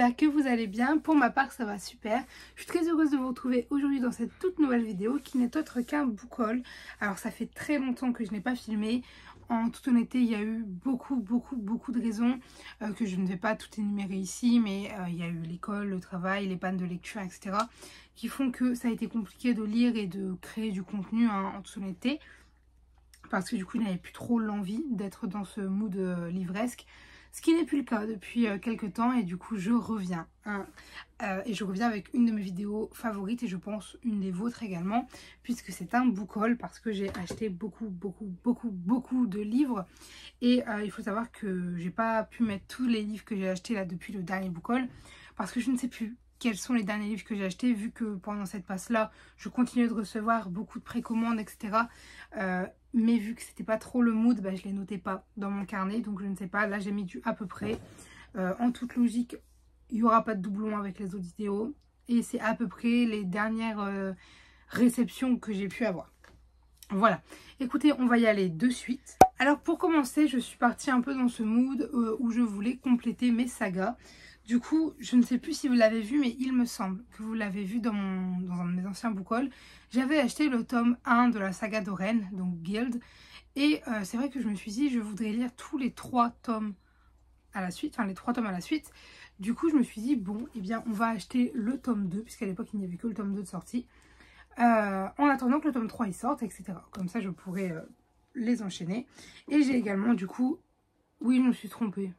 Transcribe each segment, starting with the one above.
j'espère que vous allez bien. Pour ma part, ça va super. Je suis très heureuse de vous retrouver aujourd'hui dans cette toute nouvelle vidéo qui n'est autre qu'un book haul. Alors ça fait très longtemps que je n'ai pas filmé. En toute honnêteté, il y a eu beaucoup de raisons que je ne vais pas tout énumérer ici, mais il y a eu l'école, le travail, les pannes de lecture, etc. qui font que ça a été compliqué de lire et de créer du contenu en toute honnêteté. Parce que du coup, je n'avais plus trop l'envie d'être dans ce mood livresque. Ce qui n'est plus le cas depuis quelques temps et du coup je reviens. Et je reviens avec une de mes vidéos favorites et je pense une des vôtres également. Puisque c'est un book haul parce que j'ai acheté beaucoup de livres. Et il faut savoir que j'ai pas pu mettre tous les livres que j'ai achetés là depuis le dernier book haul. Parce que je ne sais plus quels sont les derniers livres que j'ai achetés. Vu que pendant cette passe là je continuais de recevoir beaucoup de précommandes, etc. Mais vu que c'était pas trop le mood, bah, je les notais pas dans mon carnet. Donc je ne sais pas, là j'ai mis du à peu près. En toute logique, il n'y aura pas de doublon avec les autres vidéos. Et c'est à peu près les dernières réceptions que j'ai pu avoir. Voilà, écoutez, on va y aller de suite. Alors pour commencer, je suis partie un peu dans ce mood où je voulais compléter mes sagas. Du coup, je ne sais plus si vous l'avez vu, mais il me semble que vous l'avez vu dans un de mes anciens book hauls. J'avais acheté le tome 1 de la saga d'Oren, donc Guild. Et c'est vrai que je me suis dit, je voudrais lire tous les 3 tomes à la suite, enfin les 3 tomes à la suite. Du coup, je me suis dit, bon, eh bien, on va acheter le tome 2, puisqu'à l'époque, il n'y avait que le tome 2 de sortie. En attendant que le tome 3 il sorte, etc. Comme ça, je pourrais les enchaîner. Et j'ai également, du coup, oui, je me suis trompée.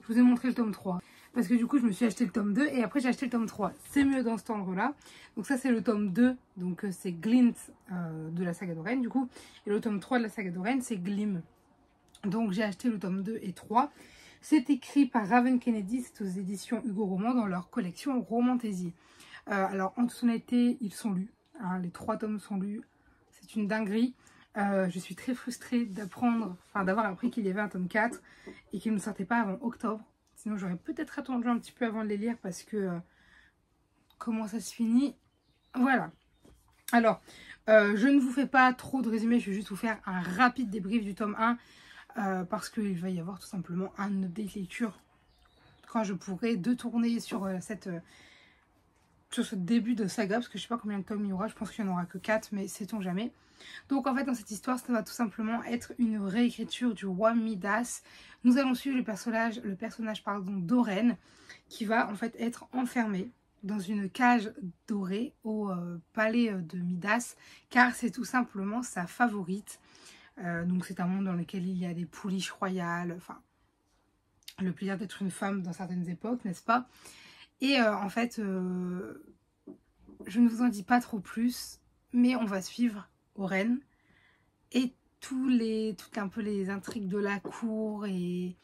Je vous ai montré le tome 3. Parce que du coup, je me suis acheté le tome 2 et après, j'ai acheté le tome 3. C'est mieux dans cet ordre-là. Donc ça, c'est le tome 2. Donc c'est Glint de la saga d'Oren, du coup. Et le tome 3 de la saga d'Oren, c'est Glim. Donc j'ai acheté le tome 2 et 3. C'est écrit par Raven Kennedy. C'est aux éditions Hugo Roman dans leur collection Romantaisie. Alors, en toute honnêteté, ils sont lus. Hein, les 3 tomes sont lus. C'est une dinguerie. Je suis très frustrée d'avoir appris qu'il y avait un tome 4 et qu'il ne sortait pas avant octobre. Sinon, j'aurais peut-être attendu un petit peu avant de les lire parce que comment ça se finit. Voilà. Alors, je ne vous fais pas trop de résumé. Je vais juste vous faire un rapide débrief du tome 1 parce qu'il va y avoir tout simplement un update lecture quand je pourrai tourner sur sur ce début de saga, parce que je sais pas combien de tomes il y aura, je pense qu'il n'y en aura que 4, mais sait-on jamais. Donc en fait dans cette histoire, ça va tout simplement être une réécriture du roi Midas. Nous allons suivre le personnage d'Oren, qui va en fait être enfermé dans une cage dorée au palais de Midas, car c'est tout simplement sa favorite. Donc c'est un monde dans lequel il y a des pouliches royales, enfin le plaisir d'être une femme dans certaines époques, n'est-ce pas? Et en fait, je ne vous en dis pas trop plus, mais on va suivre Oren et toutes un peu les intrigues de la cour. Et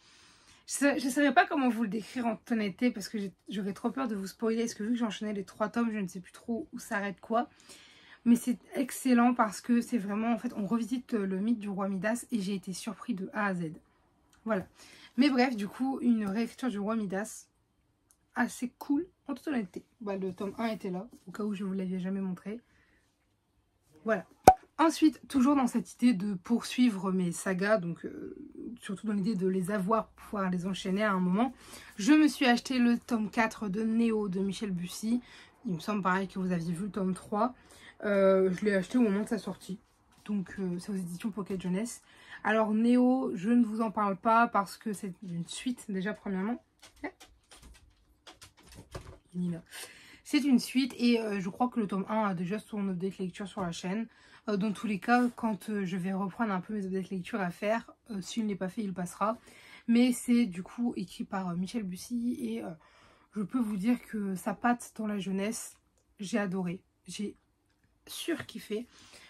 je ne savais pas comment vous le décrire en toute honnêteté parce que j'aurais trop peur de vous spoiler. Parce que vu que j'enchaînais les 3 tomes, je ne sais plus trop où s'arrête quoi. Mais c'est excellent parce que c'est vraiment, en fait, on revisite le mythe du roi Midas et j'ai été surpris de A à Z. Voilà. Mais bref, du coup, une réécriture du roi Midas assez cool en toute honnêteté. Bah, le tome 1 était là, au cas où je ne vous l'avais jamais montré. Voilà. Ensuite, toujours dans cette idée de poursuivre mes sagas, donc surtout dans l'idée de les avoir pour pouvoir les enchaîner à un moment, je me suis acheté le tome 4 de Néo de Michel Bussy. Il me semble pareil que vous aviez vu le tome 3. Je l'ai acheté au moment de sa sortie. Donc c'est aux éditions Pocket Jeunesse. Alors Néo, je ne vous en parle pas parce que c'est une suite déjà premièrement. C'est une suite et je crois que le tome 1 a déjà son update lecture sur la chaîne. Dans tous les cas, quand je vais reprendre un peu mes updates lecture à faire, s'il ne l'est pas fait, il passera. Mais c'est du coup écrit par Michel Bussy et je peux vous dire que sa patte dans la jeunesse, j'ai adoré. J'ai surkiffé.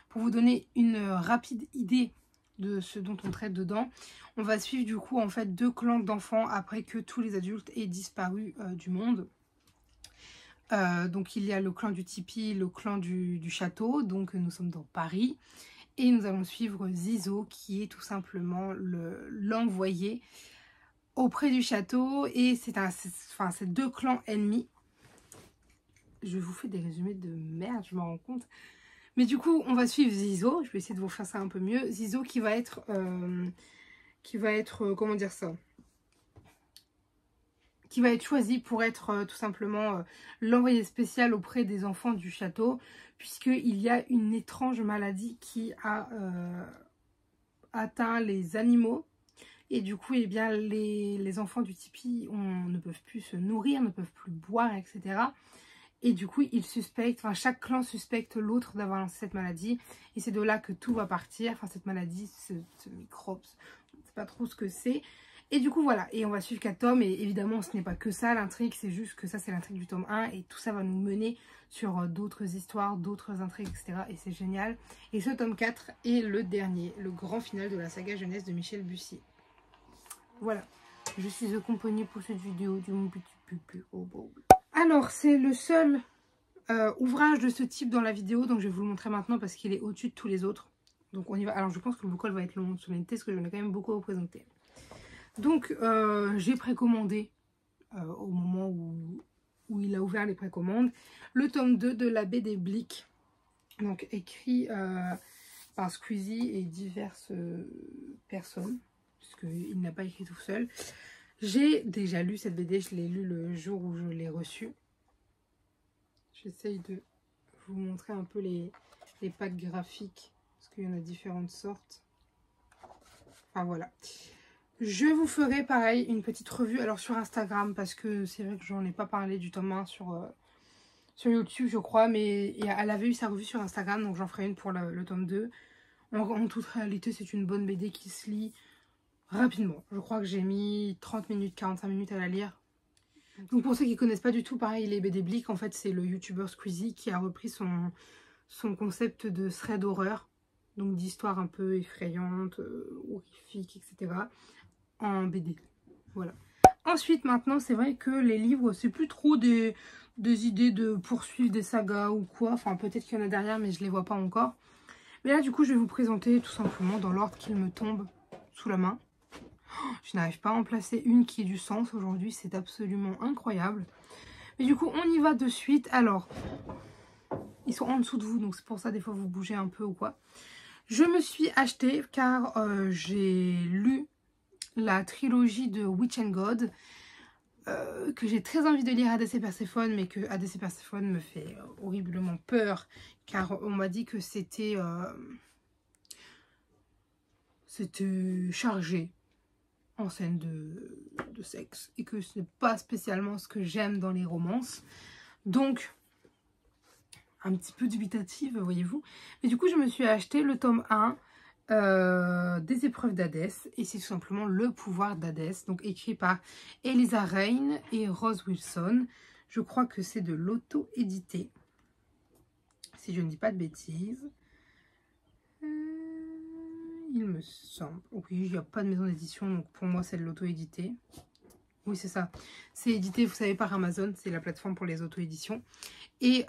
Pour vous donner une rapide idée de ce dont on traite dedans, on va suivre du coup en fait 2 clans d'enfants après que tous les adultes aient disparu du monde. Donc il y a le clan du tipi, le clan du château, donc nous sommes dans Paris. Et nous allons suivre Zizo qui est tout simplement l'envoyé auprès du château. Et c'est 2 clans ennemis. Je vous fais des résumés de merde, je m'en rends compte. Mais du coup, on va suivre Zizo. Je vais essayer de vous faire ça un peu mieux. Zizo qui va être comment dire ça, qui va être choisi pour être tout simplement l'envoyé spécial auprès des enfants du château, puisqu'il y a une étrange maladie qui a atteint les animaux. Et du coup, eh bien, les enfants du tipi ne peuvent plus se nourrir, ne peuvent plus boire, etc. Et du coup, ils suspectent, enfin chaque clan suspecte l'autre d'avoir lancé cette maladie. Et c'est de là que tout va partir. Enfin, cette maladie, ce microbe, je ne sais pas trop ce que c'est. Et du coup, voilà. Et on va suivre 4 tomes. Et évidemment, ce n'est pas que ça l'intrigue. C'est juste que ça, c'est l'intrigue du tome 1. Et tout ça va nous mener sur d'autres histoires, d'autres intrigues, etc. Et c'est génial. Et ce tome 4 est le dernier, le grand final de la saga jeunesse de Michel Bussy. Voilà, je suis accompagnée pour cette vidéo de mon petit pupille au bowl. Alors, c'est le seul ouvrage de ce type dans la vidéo, donc je vais vous le montrer maintenant parce qu'il est au-dessus de tous les autres. Donc on y va. Alors je pense que le book haul va être long sur l'unité parce que j'en ai quand même beaucoup à vous présenter. Donc j'ai précommandé au moment où il a ouvert les précommandes le tome 2 de la BD Blick. Donc écrit par Squeezie et diverses personnes. Puisqu'il n'a pas écrit tout seul. J'ai déjà lu cette BD, je l'ai lu le jour où je l'ai reçue. J'essaye de vous montrer un peu les packs graphiques, parce qu'il y en a différentes sortes. Enfin voilà. Je vous ferai pareil une petite revue alors sur Instagram, parce que c'est vrai que j'en ai pas parlé du tome 1 sur YouTube je crois, mais elle avait eu sa revue sur Instagram, donc j'en ferai une pour le tome 2. En toute réalité, c'est une bonne BD qui se lit rapidement. Je crois que j'ai mis 30 minutes, 45 minutes à la lire. Donc pour ceux qui ne connaissent pas du tout, pareil, les BD Blick, en fait, c'est le youtubeur Squeezie qui a repris son concept de thread horreur. Donc d'histoires un peu effrayantes, horrifiques, etc. en BD. Voilà. Ensuite, maintenant, c'est vrai que les livres, c'est plus trop des idées de poursuivre des sagas ou quoi. Enfin, peut-être qu'il y en a derrière, mais je ne les vois pas encore. Mais là, du coup, je vais vous présenter tout simplement dans l'ordre qu'il me tombe sous la main. Je n'arrive pas à en placer une qui ait du sens aujourd'hui, c'est absolument incroyable. Mais du coup, on y va de suite. Alors, ils sont en dessous de vous, donc c'est pour ça des fois vous bougez un peu ou quoi. Je me suis acheté, car j'ai lu la trilogie de Witch and God, que j'ai très envie de lire ADC Perséphone, mais que ADC Perséphone me fait horriblement peur, car on m'a dit que c'était chargé en scène de sexe et que ce n'est pas spécialement ce que j'aime dans les romances, donc un petit peu dubitative, voyez-vous. Mais du coup je me suis acheté le tome 1 des épreuves d'Hadès, et c'est tout simplement le pouvoir d'Hadès, donc écrit par Eliza Reign et Rose Wilson. Je crois que c'est de l'auto-édité, si je ne dis pas de bêtises. Il me semble. Oui, il n'y a pas de maison d'édition, donc pour moi c'est de l'auto-édité. Oui, c'est ça. C'est édité, vous savez, par Amazon. C'est la plateforme pour les auto-éditions. Et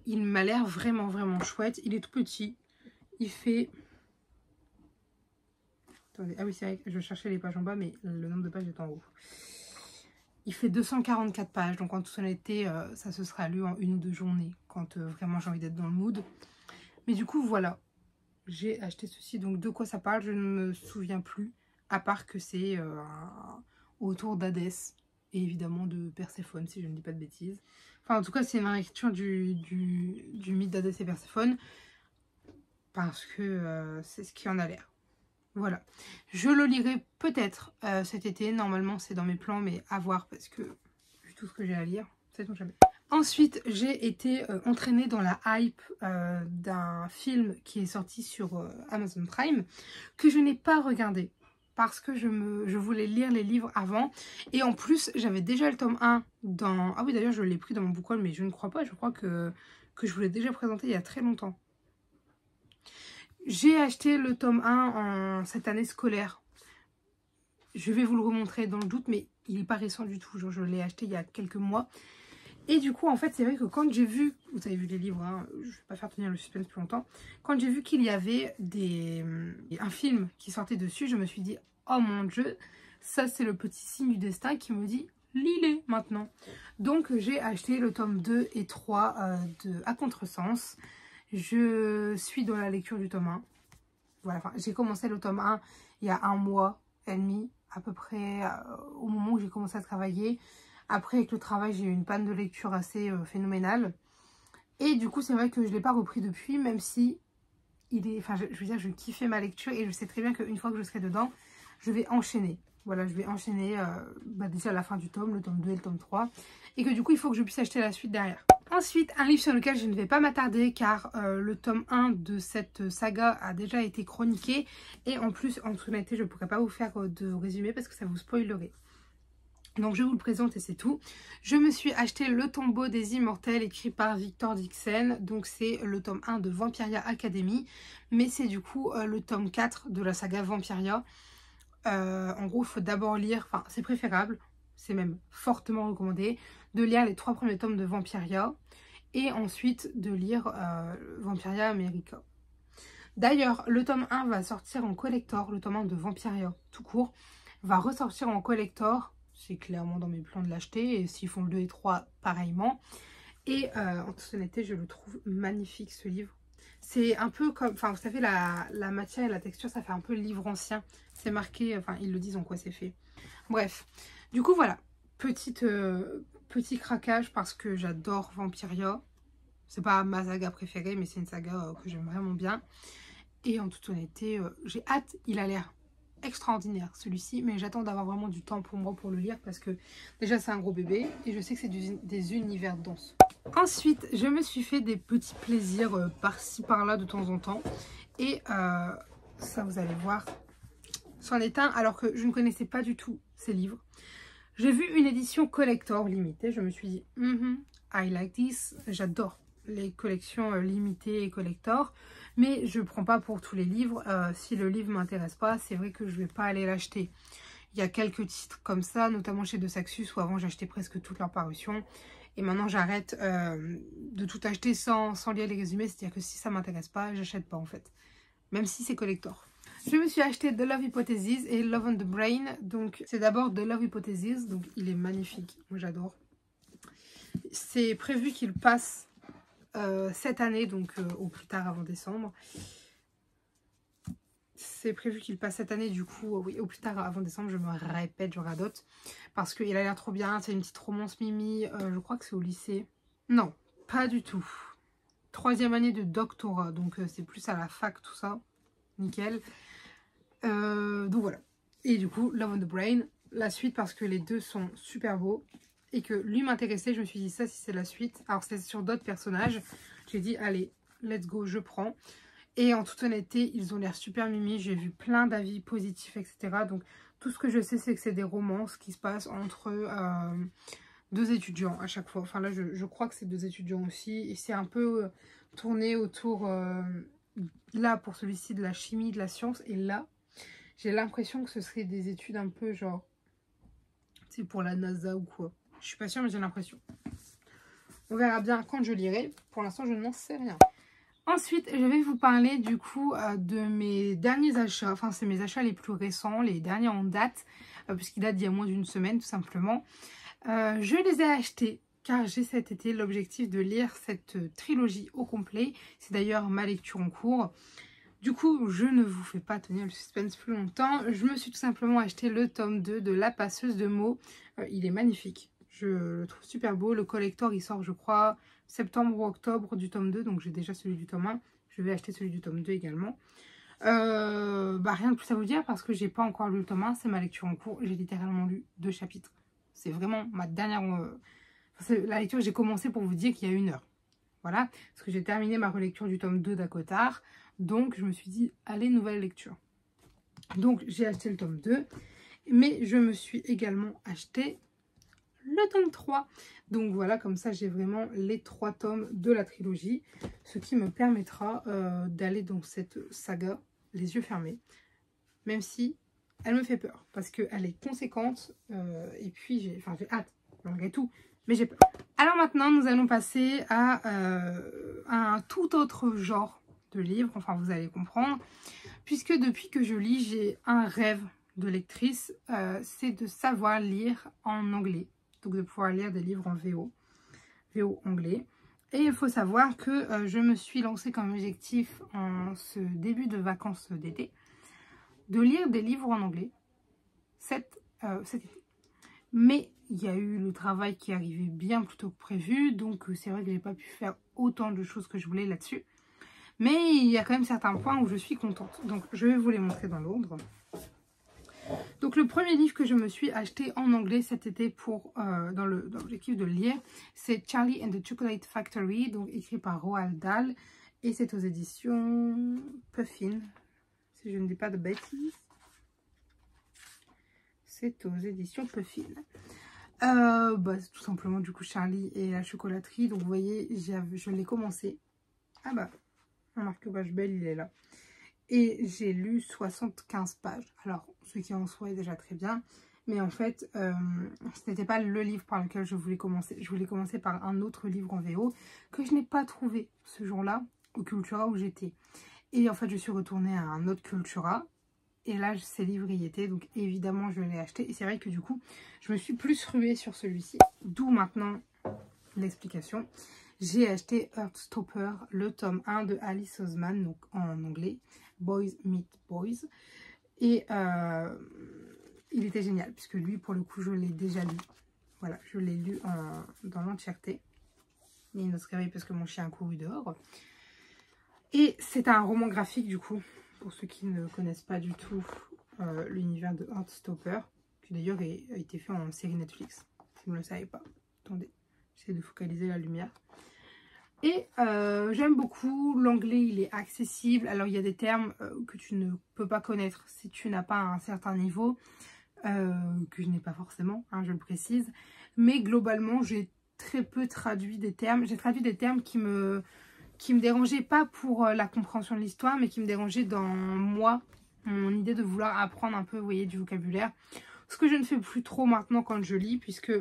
il m'a l'air vraiment, vraiment chouette. Il est tout petit. Il fait... Attendez. Ah oui, c'est vrai que je cherchais les pages en bas, mais le nombre de pages est en haut. Il fait 244 pages. Donc en toute honnêteté, ça se sera lu en 1 ou 2 journées. Quand vraiment j'ai envie d'être dans le mood. Mais du coup, voilà. J'ai acheté ceci. Donc de quoi ça parle, je ne me souviens plus. À part que c'est autour d'Hadès. Et évidemment de Perséphone, si je ne dis pas de bêtises. Enfin, en tout cas, c'est une réécriture du mythe d'Hadès et Perséphone. Parce que c'est ce qui en a l'air. Voilà. Je le lirai peut-être cet été. Normalement, c'est dans mes plans, mais à voir. Parce que, vu tout ce que j'ai à lire, sait-on jamais. Ensuite, j'ai été entraînée dans la hype d'un film qui est sorti sur Amazon Prime, que je n'ai pas regardé. Parce que je voulais lire les livres avant. Et en plus, j'avais déjà le tome 1 dans... Ah oui, d'ailleurs, je l'ai pris dans mon book haul, mais je ne crois pas. Je crois que je vous l'ai déjà présenté il y a très longtemps. J'ai acheté le tome 1 en cette année scolaire. Je vais vous le remontrer dans le doute, mais il n'est pas récent du tout. Genre, je l'ai acheté il y a quelques mois. Et du coup, en fait, c'est vrai que quand j'ai vu... Vous avez vu les livres, hein, je ne vais pas faire tenir le suspense plus longtemps. Quand j'ai vu qu'il y avait un film qui sortait dessus, je me suis dit, oh mon Dieu, ça c'est le petit signe du destin qui me dit, lis-les maintenant. Donc, j'ai acheté le tome 2 et 3 à contresens. Je suis dans la lecture du tome 1. Voilà, enfin, j'ai commencé le tome 1 il y a 1 mois et demi à peu près au moment où j'ai commencé à travailler. Après, avec le travail, j'ai eu une panne de lecture assez phénoménale. Et du coup, c'est vrai que je ne l'ai pas repris depuis, même si je veux dire, je kiffais ma lecture et je sais très bien qu'une fois que je serai dedans, je vais enchaîner. Voilà, je vais enchaîner déjà à la fin du tome, le tome 2 et le tome 3. Et que du coup, il faut que je puisse acheter la suite derrière. Ensuite, un livre sur lequel je ne vais pas m'attarder car le tome 1 de cette saga a déjà été chroniqué. Et en plus, en toute honnêteté, je ne pourrais pas vous faire de résumé parce que ça vous spoilerait. Donc je vous le présente et c'est tout. Je me suis acheté Le Tombeau des Immortels écrit par Victor Dixon. Donc c'est le tome 1 de Vampiria Academy. Mais c'est du coup le tome 4 de la saga Vampiria. En gros, il faut d'abord lire, enfin c'est préférable, c'est même fortement recommandé, de lire les 3 premiers tomes de Vampiria. Et ensuite de lire Vampiria America. D'ailleurs, le tome 1 va sortir en collector, le tome 1 de Vampiria tout court, va ressortir en collector. C'est clairement dans mes plans de l'acheter. Et s'ils font le 2 et 3, pareillement. Et en toute honnêteté, je le trouve magnifique ce livre. C'est un peu comme... Enfin, vous savez, la matière et la texture, ça fait un peu livre ancien. C'est marqué... Enfin, ils le disent en quoi c'est fait. Bref. Du coup, voilà. Petit craquage parce que j'adore Vampiria. C'est pas ma saga préférée, mais c'est une saga que j'aime vraiment bien. Et en toute honnêteté, j'ai hâte. Il a l'air extraordinaire celui-ci, mais j'attends d'avoir vraiment du temps pour moi pour le lire parce que déjà c'est un gros bébé et je sais que c'est des univers denses. Ensuite, je me suis fait des petits plaisirs par-ci par-là de temps en temps et ça vous allez voir, c'en est un alors que je ne connaissais pas du tout ces livres. J'ai vu une édition collector limitée, je me suis dit I like this, j'adore les collections limitées et collector. Mais je ne prends pas pour tous les livres. Si le livre ne m'intéresse pas, c'est vrai que je ne vais pas aller l'acheter. Il y a quelques titres comme ça, notamment chez De Saxus, où avant j'achetais presque toutes leurs parutions. Et maintenant j'arrête de tout acheter sans lire les résumés. C'est-à-dire que si ça ne m'intéresse pas, j'achète pas en fait. Même si c'est collector. Je me suis acheté The Love Hypothesis et Love on the Brain. Donc c'est d'abord The Love Hypothesis. Donc il est magnifique. Moi j'adore. C'est prévu qu'il passe... cette année, donc au plus tard avant décembre. C'est prévu qu'il passe cette année, du coup, oui, au plus tard avant décembre, je me répète, je radote. Parce qu'il a l'air trop bien, c'est une petite romance Mimi, je crois que c'est au lycée. Non, pas du tout. 3e année de doctorat, donc c'est plus à la fac, tout ça. Nickel. Donc voilà. Et du coup, Love on the Brain, la suite parce que les deux sont super beaux. Et que lui m'intéressait, je me suis dit ça si c'est la suite. Alors c'est sur d'autres personnages. J'ai dit allez, let's go, je prends. Et en toute honnêteté, ils ont l'air super mimi. J'ai vu plein d'avis positifs, etc. Donc tout ce que je sais, c'est que c'est des romances qui se passent entre 2 étudiants à chaque fois. Enfin là, je crois que c'est 2 étudiants aussi. Et c'est un peu tourné autour, là pour celui-ci, de la chimie, de la science. Et là, j'ai l'impression que ce serait des études un peu genre, c'est pour la NASA ou quoi. Je suis pas sûre, mais j'ai l'impression. On verra bien quand je lirai. Pour l'instant, je n'en sais rien. Ensuite, je vais vous parler du coup de mes derniers achats. Enfin, c'est mes achats les plus récents, les derniers en date, puisqu'ils datent d'il y a moins d'une semaine, tout simplement. Je les ai achetés car j'ai cet été l'objectif de lire cette trilogie au complet. C'est d'ailleurs ma lecture en cours. Du coup, je ne vous fais pas tenir le suspense plus longtemps. Je me suis tout simplement acheté le tome 2 de La Passeuse de mots. Il est magnifique. Je le trouve super beau. Le collector, il sort, je crois, septembre ou octobre du tome 2. Donc, j'ai déjà celui du tome 1. Je vais acheter celui du tome 2 également. Rien de plus à vous dire parce que j'ai pas encore lu le tome 1. C'est ma lecture en cours. J'ai littéralement lu 2 chapitres. C'est vraiment ma dernière... la lecture que j'ai commencé pour vous dire qu'il y a 1 heure. Voilà. Parce que j'ai terminé ma relecture du tome 2 d'Acotar. Donc, je me suis dit, allez, nouvelle lecture. Donc, j'ai acheté le tome 2. Mais je me suis également acheté le tome 3. Donc, voilà, comme ça, j'ai vraiment les 3 tomes de la trilogie. Ce qui me permettra d'aller dans cette saga les yeux fermés. Même si elle me fait peur. Parce qu'elle est conséquente. Et puis, j'ai hâte, malgré tout. Mais j'ai peur. Alors maintenant, nous allons passer à un tout autre genre de livre, enfin vous allez comprendre, puisque depuis que je lis, j'ai un rêve de lectrice, c'est de savoir lire en anglais, donc de pouvoir lire des livres en VO anglais. Et il faut savoir que je me suis lancée comme objectif en ce début de vacances d'été, de lire des livres en anglais. cet été. Mais il y a eu le travail qui est arrivé bien plus tôt que prévu, donc c'est vrai que j'ai pas pu faire autant de choses que je voulais là-dessus. Mais il y a quand même certains points où je suis contente. Donc je vais vous les montrer dans l'ordre. Donc le premier livre que je me suis acheté en anglais cet été pour dans l'objectif de le lire, c'est Charlie and the Chocolate Factory, donc écrit par Roald Dahl. Et c'est aux éditions Puffin, si je ne dis pas de bêtises. C'est aux éditions Puffin. C'est tout simplement du coup Charlie et la chocolaterie. Donc vous voyez, je l'ai commencé. Ah bah, mon marque-page belle, il est là. Et j'ai lu 75 pages. Alors, ce qui en soi est déjà très bien. Mais en fait, ce n'était pas le livre par lequel je voulais commencer. Je voulais commencer par un autre livre en VO que je n'ai pas trouvé ce jour-là au Cultura où j'étais. Et en fait, je suis retournée à un autre Cultura. Et là, ces livres y étaient. Donc, évidemment, je l'ai acheté. Et c'est vrai que du coup, je me suis plus ruée sur celui-ci. D'où maintenant l'explication. J'ai acheté Heartstopper, le tome 1 de Alice Oseman, donc en anglais. Boys Meet Boys. Et il était génial. Puisque lui, pour le coup, je l'ai déjà lu. Voilà, je l'ai lu dans l'entièreté. Il ne se réveille parce que mon chien a couru dehors. Et c'est un roman graphique du coup, pour ceux qui ne connaissent pas du tout l'univers de Heartstopper, qui d'ailleurs a été fait en série Netflix, si vous ne le savez pas. Attendez, j'essaie de focaliser la lumière. Et j'aime beaucoup, l'anglais il est accessible, alors il y a des termes que tu ne peux pas connaître si tu n'as pas un certain niveau, que je n'ai pas forcément, hein, je le précise, mais globalement j'ai très peu traduit des termes, j'ai traduit des termes qui me dérangeait pas pour la compréhension de l'histoire, mais qui me dérangeait dans moi, mon idée de vouloir apprendre un peu, vous voyez, du vocabulaire. Ce que je ne fais plus trop maintenant quand je lis, puisque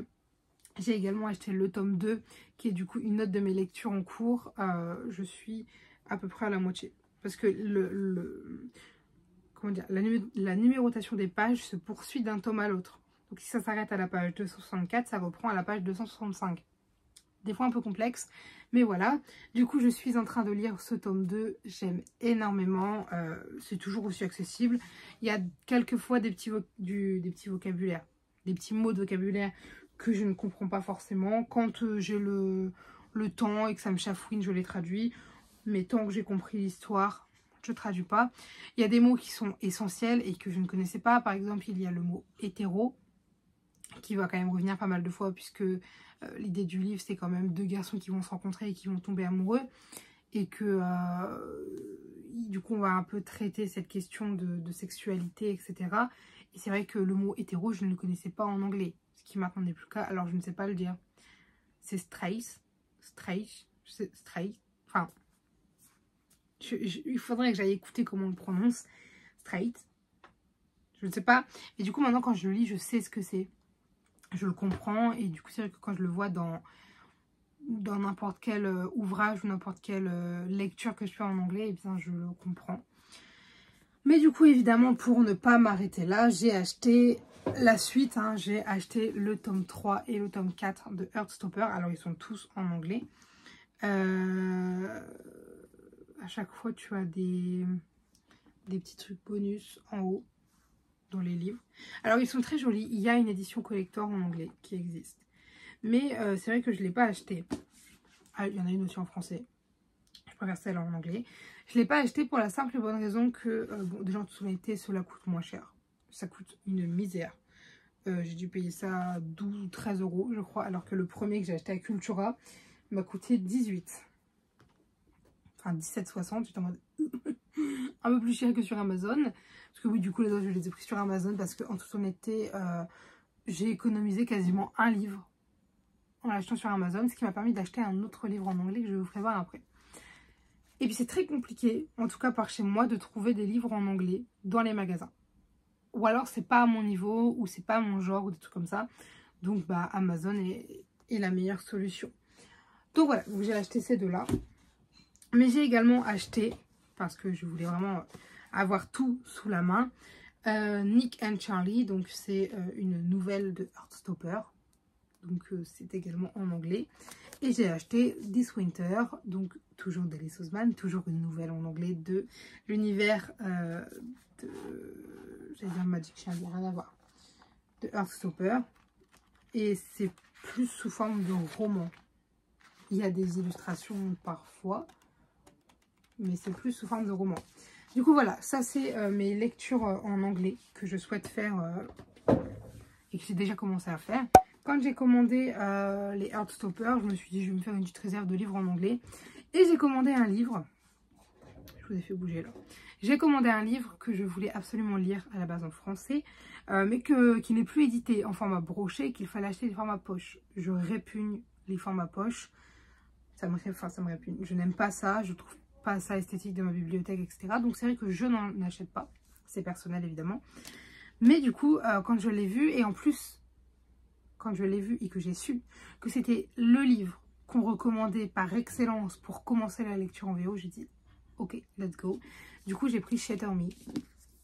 j'ai également acheté le tome 2, qui est du coup une note de mes lectures en cours. Je suis à peu près à la moitié. Parce que comment dire, la numérotation des pages se poursuit d'un tome à l'autre. Donc si ça s'arrête à la page 264, ça reprend à la page 265. Des fois un peu complexe, mais voilà. Du coup, je suis en train de lire ce tome 2. J'aime énormément. C'est toujours aussi accessible. Il y a quelquefois des petits vocabulaires, des petits mots de vocabulaire que je ne comprends pas forcément. Quand j'ai le temps et que ça me chafouine, je les traduis. Mais tant que j'ai compris l'histoire, je ne traduis pas. Il y a des mots qui sont essentiels et que je ne connaissais pas. Par exemple, il y a le mot hétéro, qui va quand même revenir pas mal de fois, puisque l'idée du livre, c'est quand même deux garçons qui vont se rencontrer et qui vont tomber amoureux. Et que, du coup, on va un peu traiter cette question de sexualité, etc. Et c'est vrai que le mot hétéro, je ne le connaissais pas en anglais. Ce qui maintenant n'est plus le cas, alors je ne sais pas le dire. C'est straight. Enfin, il faudrait que j'aille écouter comment on le prononce. Straight. Je ne sais pas. Et du coup, maintenant, quand je le lis, je sais ce que c'est. Je le comprends. Et du coup, c'est vrai que quand je le vois dans n'importe quel ouvrage ou n'importe quelle lecture que je fais en anglais, eh bien, je le comprends. Mais du coup, évidemment, pour ne pas m'arrêter là, j'ai acheté la suite. Hein, j'ai acheté le tome 3 et le tome 4 de Heartstopper. Alors, ils sont tous en anglais. À chaque fois, tu as des petits trucs bonus en haut dans les livres. Alors, ils sont très jolis. Il y a une édition collector en anglais qui existe. Mais c'est vrai que je ne l'ai pas acheté. Ah, il y en a une aussi en français. Je préfère celle en anglais. Je ne l'ai pas acheté pour la simple et bonne raison que, bon, déjà en toute honnêteté, cela coûte moins cher. Ça coûte une misère. J'ai dû payer ça 12 ou 13 euros, je crois. Alors que le premier que j'ai acheté à Cultura m'a coûté 18. Enfin, 17,60. J'étais en mode un peu plus cher que sur Amazon. Parce que oui, du coup, les autres, je les ai pris sur Amazon. Parce qu'en toute honnêteté, j'ai économisé quasiment un livre en l'achetant sur Amazon, ce qui m'a permis d'acheter un autre livre en anglais que je vais vous ferai voir après. Et puis c'est très compliqué, en tout cas par chez moi, de trouver des livres en anglais dans les magasins. Ou alors c'est pas à mon niveau, ou c'est pas mon genre, ou des trucs comme ça. Donc bah Amazon est la meilleure solution. Donc voilà, j'ai acheté ces deux-là. Mais j'ai également acheté, parce que je voulais vraiment avoir tout sous la main, Nick and Charlie. Donc c'est une nouvelle de Heartstopper. Donc c'est également en anglais. Et j'ai acheté This Winter, donc toujours d'Alice Oseman, toujours une nouvelle en anglais de l'univers de... J'allais dire Magic Child, rien à voir. de Heartstopper. Et c'est plus sous forme de roman. Il y a des illustrations parfois, mais c'est plus sous forme de roman. Du coup, voilà, ça c'est mes lectures en anglais que je souhaite faire et que j'ai déjà commencé à faire. Quand j'ai commandé les Heartstopper, je me suis dit je vais me faire une petite réserve de livres en anglais. Et j'ai commandé un livre. Je vous ai fait bouger là. J'ai commandé un livre que je voulais absolument lire à la base en français, mais qui n'est plus édité en format broché, qu'il fallait acheter des formats poche. Je répugne les formats poche. Ça me répugne. Je n'aime pas ça. Je trouve pas ça esthétique de ma bibliothèque, etc. Donc c'est vrai que je n'en achète pas. C'est personnel évidemment. Mais du coup, quand je l'ai vu, et en plus, quand je l'ai vu et que j'ai su que c'était le livre qu'on recommandait par excellence pour commencer la lecture en VO, j'ai dit ok, let's go. Du coup, j'ai pris Shatter Me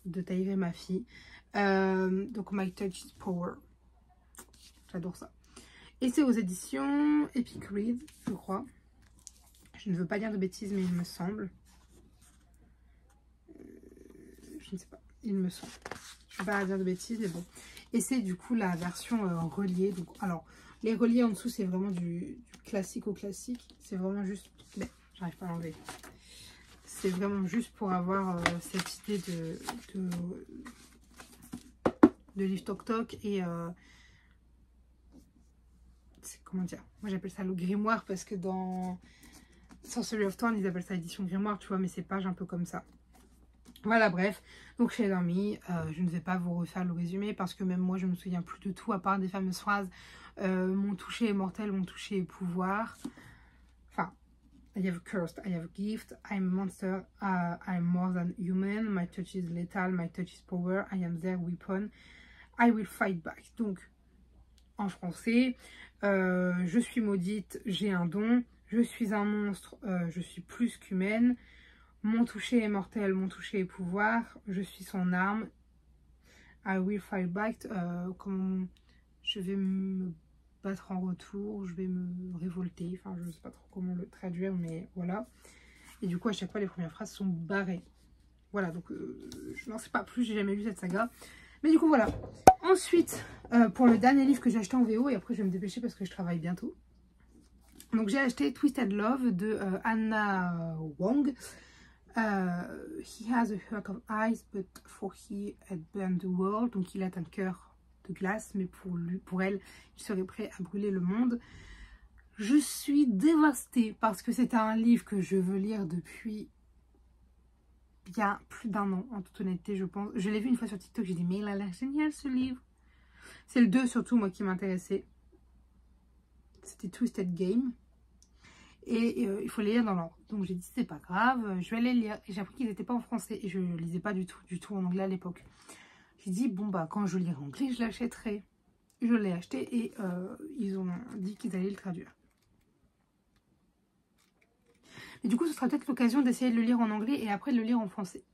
de Taïré ma fille. Donc My Touch is Power. J'adore ça. Et c'est aux éditions Epic Read, je crois. Je ne veux pas dire de bêtises, mais il me semble. Je ne sais pas, il me semble. Je ne veux pas dire de bêtises, mais bon. Et c'est du coup la version reliée. Donc, alors, les reliés en dessous, c'est vraiment du classique au classique. C'est vraiment juste... Mais j'arrive pas à l'enlever. C'est vraiment juste pour avoir cette idée de livre toc-toc. Et... comment dire? Moi, j'appelle ça le grimoire parce que dans... Sorcery of Thorn, ils appellent ça édition grimoire, tu vois, mais c'est pages un peu comme ça. Voilà, bref. Donc, chez Dormi, je ne vais pas vous refaire le résumé parce que même moi, je me souviens plus de tout à part des fameuses phrases mon toucher est mortel, mon toucher est pouvoir. Enfin, I have a cursed, I have a gift, I'm a monster, I'm more than human, my touch is lethal, my touch is power, I am their weapon, I will fight back. Donc, en français, je suis maudite, j'ai un don. Je suis un monstre, je suis plus qu'humaine. Mon toucher est mortel, mon toucher est pouvoir. Je suis son arme. I will fight back. Je vais me battre en retour, je vais me révolter. Enfin, je ne sais pas trop comment le traduire, mais voilà. Et du coup, à chaque fois, les premières phrases sont barrées. Voilà, donc je n'en sais pas plus, j'ai jamais lu cette saga. Mais du coup, voilà. Ensuite, pour le dernier livre que j'ai acheté en VO, et après je vais me dépêcher parce que je travaille bientôt. Donc j'ai acheté Twisted Love de Anna Wong. He has a heart of ice, but for he had burned the world. Donc il a un cœur de glace, mais pour elle, il serait prêt à brûler le monde. Je suis dévastée parce que c'est un livre que je veux lire depuis bien plus d'1 an, en toute honnêteté, je pense. Je l'ai vu une fois sur TikTok, j'ai dit mais il a l'air génial ce livre. C'est le 2 surtout, moi, qui m'intéressait. C'était Twisted Game. Et il faut les lire dans l'ordre. Donc j'ai dit c'est pas grave, je vais les lire. Et j'ai appris qu'ils n'étaient pas en français. Et je ne lisais pas du tout en anglais à l'époque. J'ai dit bon bah quand je lirai en anglais, je l'achèterai. Je l'ai acheté et ils ont dit qu'ils allaient le traduire. Et du coup ce sera peut-être l'occasion d'essayer de le lire en anglais et après de le lire en français.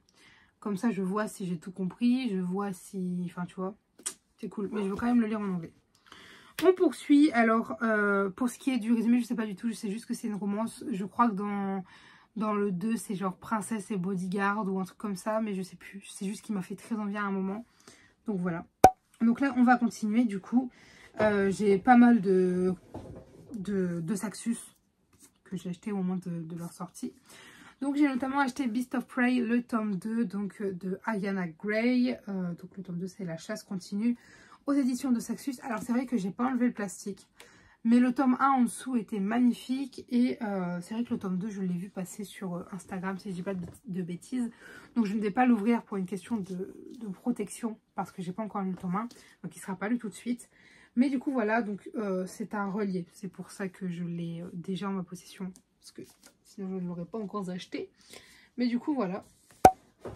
Comme ça je vois si j'ai tout compris, je vois si... Enfin tu vois, c'est cool. Mais je veux quand même le lire en anglais. On poursuit. Alors, pour ce qui est du résumé, je sais pas du tout. Je sais juste que c'est une romance. Je crois que dans le 2, c'est genre princesse et bodyguard ou un truc comme ça. Mais je sais plus. C'est juste qu'il m'a fait très envie à un moment. Donc voilà. Donc là, on va continuer. Du coup, j'ai pas mal de Saxus que j'ai acheté au moment de leur sortie. Donc j'ai notamment acheté Beast of Prey, le tome 2 donc, de Ayanna Gray. Donc le tome 2, c'est La chasse continue aux éditions de Saxus. Alors c'est vrai que j'ai pas enlevé le plastique, mais le tome 1 en dessous était magnifique. Et c'est vrai que le tome 2, je l'ai vu passer sur Instagram, si je dis pas de bêtises. Donc je ne vais pas l'ouvrir pour une question de protection, parce que j'ai pas encore lu le tome 1, donc il sera pas lu tout de suite. Mais du coup voilà, donc c'est un relié. C'est pour ça que je l'ai déjà en ma possession, parce que sinon je ne l'aurais pas encore acheté. Mais du coup voilà.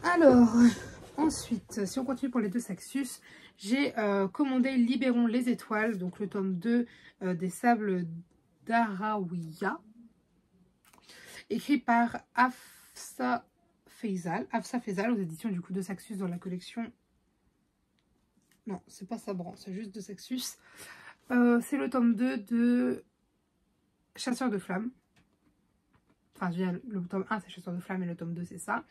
Alors, ensuite, si on continue pour les 2 Saxus, j'ai commandé Libérons les étoiles, donc le tome 2 des Sables d'Arawiya, écrit par Hafsa Faisal aux éditions du coup de Saxus dans la collection. Non, c'est pas Sabran, c'est juste de Saxus. C'est le tome 2 de Chasseur de flammes. Enfin, je veux dire, le tome 1 c'est Chasseur de flammes et le tome 2 c'est ça.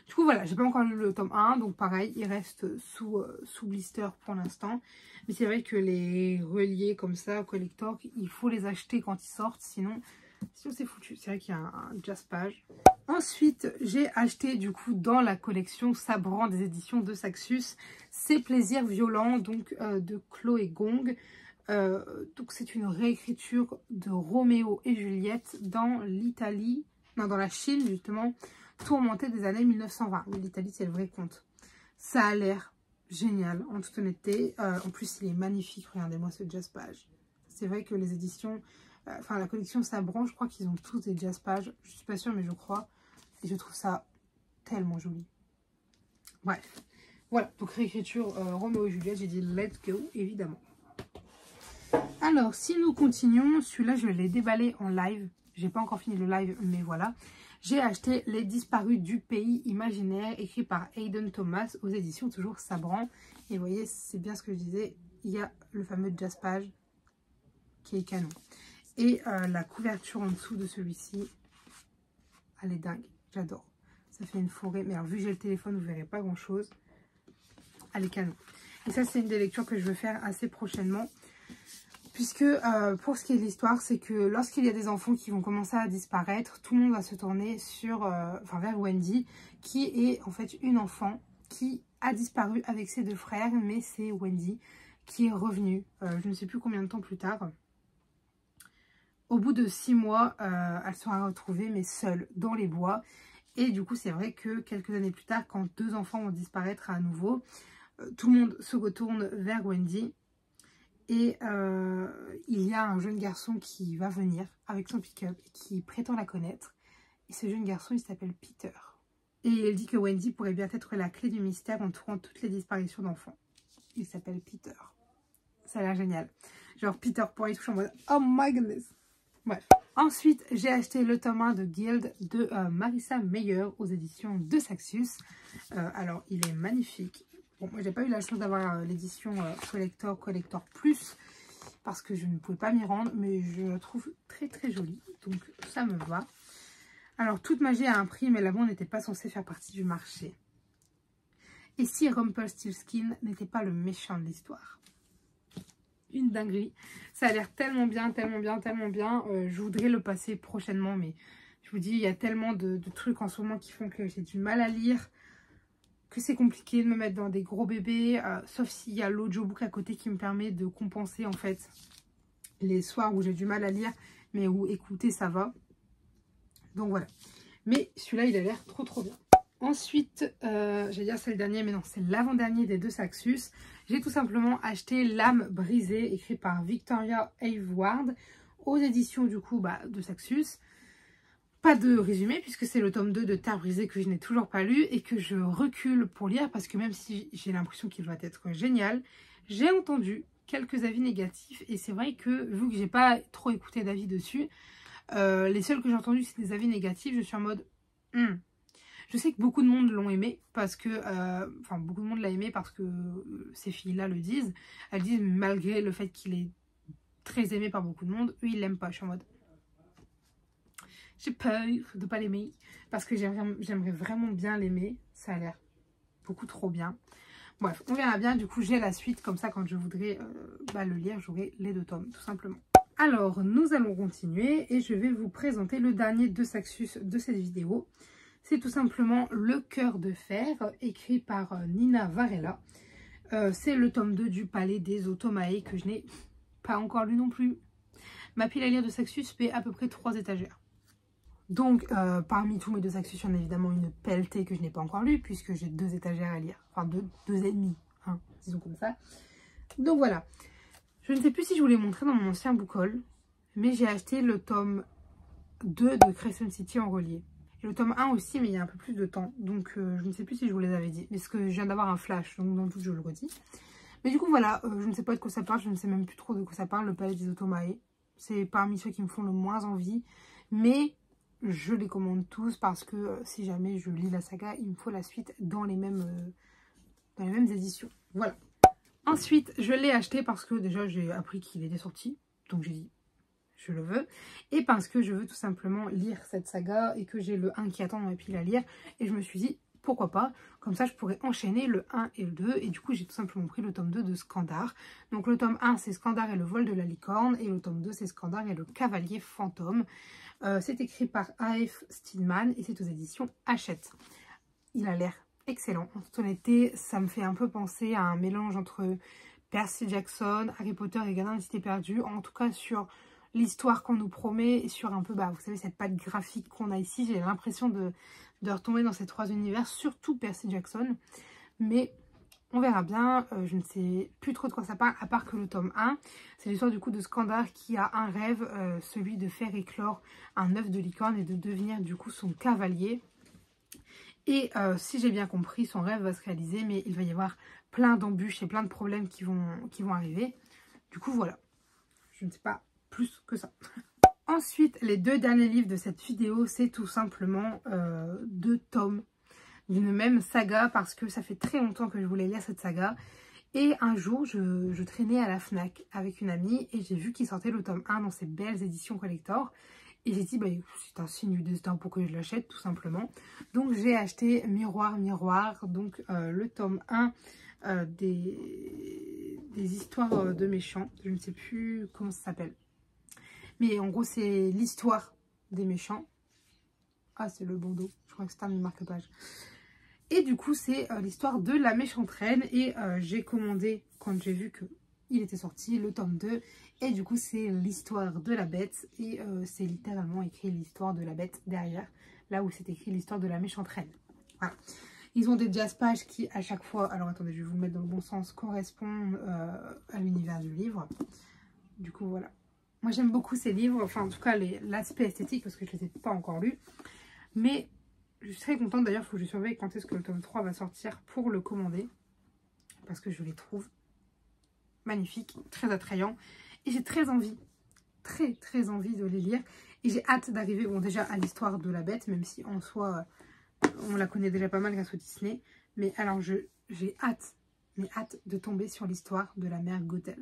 Du coup voilà, j'ai pas encore lu le tome 1, donc pareil, il reste sous blister pour l'instant. Mais c'est vrai que les reliés comme ça, collector, il faut les acheter quand ils sortent, sinon c'est foutu. C'est vrai qu'il y a un Jaspage. Ensuite, j'ai acheté du coup dans la collection Sabran des éditions de Saxus, C'est Plaisirs Violents, donc de Chloé Gong. Donc c'est une réécriture de Roméo et Juliette dans l'Italie, non dans la Chine justement, tourmentée des années 1920. Mais l'Italie c'est le vrai conte. Ça a l'air génial en toute honnêteté. En plus il est magnifique, regardez-moi ce Jaspage. C'est vrai que les éditions, enfin la collection Sabran, je crois qu'ils ont tous des Jaspage. Je suis pas sûre mais je crois. Et je trouve ça tellement joli. Bref, voilà, donc réécriture Roméo et Juliette, j'ai dit let's go évidemment. Alors, si nous continuons, celui-là, je l'ai déballé en live. J'ai pas encore fini le live, mais voilà. J'ai acheté Les Disparus du Pays Imaginaire, écrit par Hayden Thomas, aux éditions toujours Sabran. Et vous voyez, c'est bien ce que je disais. Il y a le fameux Jaspage qui est canon. Et la couverture en dessous de celui-ci, elle est dingue. J'adore. Ça fait une forêt. Mais alors, vu que j'ai le téléphone, vous verrez pas grand-chose. Elle est canon. Et ça, c'est une des lectures que je veux faire assez prochainement. Puisque pour ce qui est de l'histoire, c'est que lorsqu'il y a des enfants qui vont commencer à disparaître, tout le monde va se tourner vers Wendy, qui est en fait une enfant qui a disparu avec ses deux frères, mais c'est Wendy qui est revenue, je ne sais plus combien de temps plus tard. Au bout de 6 mois, elle sera retrouvée, mais seule, dans les bois. Et du coup, c'est vrai que quelques années plus tard, quand deux enfants vont disparaître à nouveau, tout le monde se retourne vers Wendy. Et il y a un jeune garçon qui va venir avec son pick-up et qui prétend la connaître. Et ce jeune garçon, il s'appelle Peter. Et il dit que Wendy pourrait bien être la clé du mystère entourant toutes les disparitions d'enfants. Il s'appelle Peter. Ça a l'air génial. Genre Peter Pan, il touche en mode oh my goodness. Bref. Ensuite, j'ai acheté le tome 1 de Guild de Marissa Meyer aux éditions de Saxus. Alors, il est magnifique. Bon, moi, j'ai pas eu la chance d'avoir l'édition Collector Plus parce que je ne pouvais pas m'y rendre, mais je la trouve très très jolie, donc ça me va. Alors, toute magie a un prix, mais là-bas, on n'était pas censé faire partie du marché. Et si Rumpelstiltskin n'était pas le méchant de l'histoire? Une dinguerie. Ça a l'air tellement bien, tellement bien, tellement bien. Je voudrais le passer prochainement, mais je vous dis, il y a tellement de trucs en ce moment qui font que j'ai du mal à lire, que c'est compliqué de me mettre dans des gros bébés, sauf s'il y a l'audiobook à côté qui me permet de compenser en fait les soirs où j'ai du mal à lire, mais où écouter ça va. Donc voilà. Mais celui-là, il a l'air trop trop bien. Ensuite, j'allais dire c'est le dernier, mais non, c'est l'avant-dernier des deux Saxus. J'ai tout simplement acheté L'âme brisée, écrit par Victoria Aveyard, aux éditions du coup de Saxus. Pas de résumé puisque c'est le tome 2 de Terre brisée que je n'ai toujours pas lu et que je recule pour lire parce que même si j'ai l'impression qu'il va être génial, j'ai entendu quelques avis négatifs et c'est vrai que vu que j'ai pas trop écouté d'avis dessus, les seuls que j'ai entendus c'est des avis négatifs. Je suis en mode Je sais que beaucoup de monde l'ont aimé parce que beaucoup de monde l'a aimé parce que ces filles-là le disent. Elles disent malgré le fait qu'il est très aimé par beaucoup de monde, eux ils l'aiment pas. Je suis en mode j'ai peur de pas l'aimer parce que j'aimerais vraiment bien l'aimer. Ça a l'air beaucoup trop bien. Bref, on verra bien. Du coup, j'ai la suite. Comme ça, quand je voudrais le lire, j'aurai les 2 tomes, tout simplement. Alors, nous allons continuer et je vais vous présenter le dernier de Saxus de cette vidéo. C'est tout simplement Le Cœur de Fer, écrit par Nina Varela. C'est le tome 2 du Palais des Automae que je n'ai pas encore lu non plus. Ma pile à lire de Saxus fait à peu près 3 étagères. Donc, parmi tous mes 2 Saxus, il y en a évidemment une pelletée que je n'ai pas encore lue, puisque j'ai 2 étagères à lire. Enfin, 2 et demi, hein, disons comme ça. Donc voilà. Je ne sais plus si je vous l'ai montré dans mon ancien book haul, mais j'ai acheté le tome 2 de Crescent City en relié. Et le tome 1 aussi, mais il y a un peu plus de temps. Donc, je ne sais plus si je vous les avais dit. Parce que je viens d'avoir un flash, donc dans le doute, je le redis. Mais du coup, voilà, je ne sais pas de quoi ça parle. Je ne sais même plus trop de quoi ça parle, le Palais des Automae. C'est parmi ceux qui me font le moins envie. Mais je les commande tous parce que si jamais je lis la saga, il me faut la suite dans les mêmes éditions. Voilà. Ensuite, je l'ai acheté parce que déjà, j'ai appris qu'il était sorti. Donc, j'ai dit, je le veux. Et parce que je veux tout simplement lire cette saga et que j'ai le 1 qui attend dans ma pile à lire. Et je me suis dit, pourquoi pas, comme ça je pourrais enchaîner le 1 et le 2, et du coup j'ai tout simplement pris le tome 2 de Skandar. Donc le tome 1 c'est Skandar et le vol de la licorne, et le tome 2 c'est Skandar et le cavalier fantôme. C'est écrit par A.F. Stillman et c'est aux éditions Hachette. Il a l'air excellent. En toute honnêteté, ça me fait un peu penser à un mélange entre Percy Jackson, Harry Potter et Gardien de la Cité perdue. En tout cas, sur l'histoire qu'on nous promet et sur un peu, vous savez, cette patte graphique qu'on a ici. J'ai l'impression de retomber dans ces trois univers, surtout Percy Jackson. Mais on verra bien. Je ne sais plus trop de quoi ça parle, à part que le tome 1, c'est l'histoire du coup de Skandar qui a un rêve, celui de faire éclore un œuf de licorne et de devenir du coup son cavalier. Et si j'ai bien compris, son rêve va se réaliser, mais il va y avoir plein d'embûches et plein de problèmes qui vont arriver. Du coup, voilà. Je ne sais pas plus que ça. Ensuite, les deux derniers livres de cette vidéo, c'est tout simplement 2 tomes d'une même saga, parce que ça fait très longtemps que je voulais lire cette saga. Et un jour, je traînais à la FNAC avec une amie et j'ai vu qu'il sortait le tome 1 dans ces belles éditions collector. Et j'ai dit, c'est un signe du destin pour que je l'achète, tout simplement. Donc, j'ai acheté Miroir, Miroir, donc le tome 1 des histoires de méchants. Je ne sais plus comment ça s'appelle. Mais en gros, c'est l'histoire des méchants. Ah, c'est le bandeau. Je crois que c'est un marque-page. Et du coup, c'est l'histoire de la méchante reine. Et j'ai commandé, quand j'ai vu qu'il était sorti, le tome 2. Et du coup, c'est l'histoire de la bête. Et c'est littéralement écrit l'histoire de la bête derrière. Là où c'est écrit l'histoire de la méchante reine. Voilà. Ils ont des jazz pages qui, à chaque fois... Alors, attendez, je vais vous le mettre dans le bon sens. Correspondent à l'univers du livre. Du coup, voilà. Moi, j'aime beaucoup ces livres. Enfin, en tout cas, l'aspect esthétique, parce que je ne les ai pas encore lus. Mais je suis très contente. D'ailleurs, il faut que je surveille quand est-ce que le tome 3 va sortir pour le commander. Parce que je les trouve magnifiques, très attrayants. Et j'ai très envie, très envie de les lire. Et j'ai hâte d'arriver, bon déjà à l'histoire de la bête, même si en soi, on la connaît déjà pas mal grâce au Disney. Mais alors j'ai hâte, hâte de tomber sur l'histoire de la mère Gothel.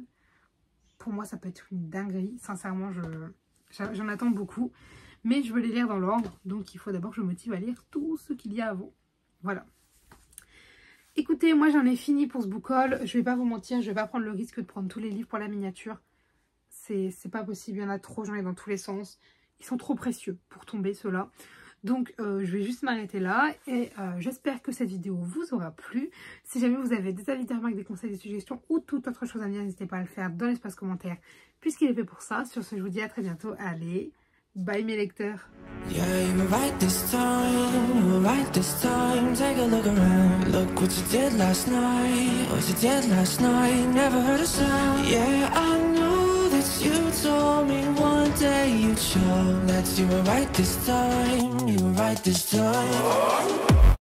Pour moi, ça peut être une dinguerie. Sincèrement, j'en attends beaucoup. Mais je veux les lire dans l'ordre. Donc il faut d'abord que je me motive à lire tout ce qu'il y a avant. Voilà. Écoutez, moi j'en ai fini pour ce book haul. Je vais pas vous mentir, je vais pas prendre le risque de prendre tous les livres pour la miniature. C'est pas possible, il y en a trop, j'en ai dans tous les sens. Ils sont trop précieux pour tomber ceux-là. Donc je vais juste m'arrêter là. Et j'espère que cette vidéo vous aura plu. Si jamais vous avez des avis, des remarques, des conseils, des suggestions ou toute autre chose à me dire, n'hésitez pas à le faire dans l'espace commentaire, puisqu'il est fait pour ça. Sur ce, je vous dis à très bientôt. Allez, bye mes lecteurs. Yeah, you were right this time, you were right this time. Take a look around, look what you did last night. What you did last night, never heard a sound. Yeah, I know that you told me one day you'd show that you were right this time, you were right this time.